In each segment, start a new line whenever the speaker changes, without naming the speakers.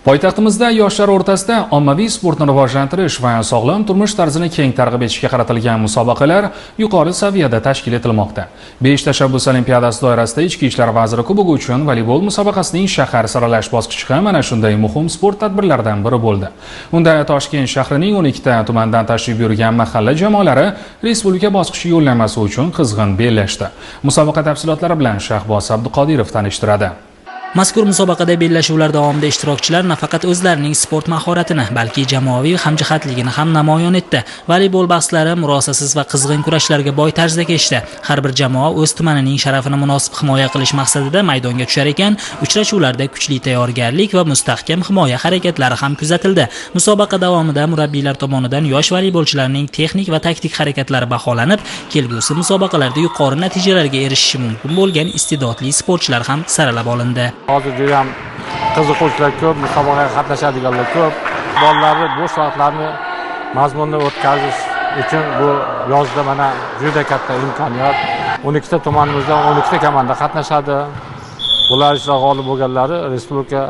Poytaxtimizda yoshlar o'rtasida ommaviy sportni rivojlantirish va sog'lom turmush tarzini keng targ'ib etishga qaratilgan musobaqalar yuqori saviyada tashkil etilmoqda. 5 tashabbus olimpiadasi doirasida Ichki ishlar vaziri kubogi uchun voleybol musobaqasining shahar saralash bosqichi ham mana shunday muhim sport tadbirlaridan biri bo'ldi. Unda Toshkent shahrining 12 ta tumandan tashrif buyurgan mahalla jamoalari respublika bosqichi yo'llanmasi uchun qizg'in bellashdi. Musobaqa tafsilotlari bilan Shahboz Abduqodirov tanishtiradi.
Mazkur musobaqada bellashuvlar davomida ishtirokchilar nafaqat o'zlarining sport mahoratini, balki jamoaviy hamjihatligini ham namoyon etdi. Voleybol bahslari murosasiz va qizg'in kurashlarga boy tarzda kechdi. Har bir jamoa o'z tumanining sharafini munosib himoya qilish maqsadida maydonga tushar ekan, uchrashuvlarda kuchli tayyorgarlik va mustahkam himoya harakatlari ham kuzatildi. Musobaqa davomida murabbiylar tomonidan yosh voleybolchilarning texnik va taktik harakatlari baholanib, kelgusi musobaqalarda yuqori natijalarga erishishi mumkin bo'lgan iste'dodli sportchilar ham saralab olindi.
Hozir juda ham qiziquvchilar ko'p, musobaqaga qatnashadiganlar ko'p. Bolalarni bo'sh vaqtlarini mazmunli o'tkazish uchun bu yozda mana juda katta imkoniyat. 12 ta tumanimizdan 12 ta komanda qatnashadi. Ular ichida g'olib bo'lganlari respublika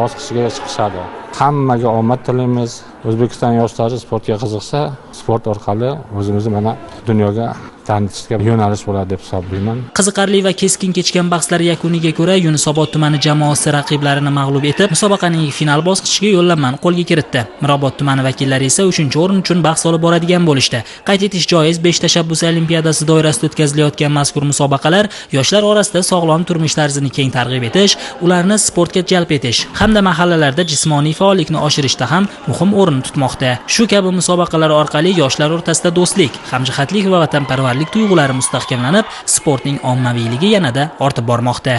bosqichiga chiqishadi. Hammaga omad tilaymiz. O'zbekiston yoshlari sportga qiziqsa, sport orqali o'zimizni mana dunyoga tanitishga yo'nalish bo'ladi deb hisoblayman.
Qiziqarli va keskin kechgan bahslar yakuniga ko'ra Yunusobod tumani jamoasi raqiblarini mag'lub etib, musobaqaning final bosqichiga yo'llanmani qo'lga kiritdi. Mirobod tumani vakillari esa 3-o'rin uchun bahs olib boradigan bo'lishdi. Qayd etish joiz, 5 tashabbus olimpiadasi doirasida o'tkazilayotgan mazkur musobaqalar yoshlar orasida sog'lom turmush tarzini keng targ'ib etish, ularni sportga jalb etish hamda mahallalarda jismoniy faollikni oshirishda ham muhim o'rin tutmoqda. Shu kabi musobaqalar orqali yoshlar o'rtasida do'stlik, hamjihatlik va vatanparvarlik tuyg'ulari mustahkamlanib, sportning ommaviyligi yanada ortib bormoqda.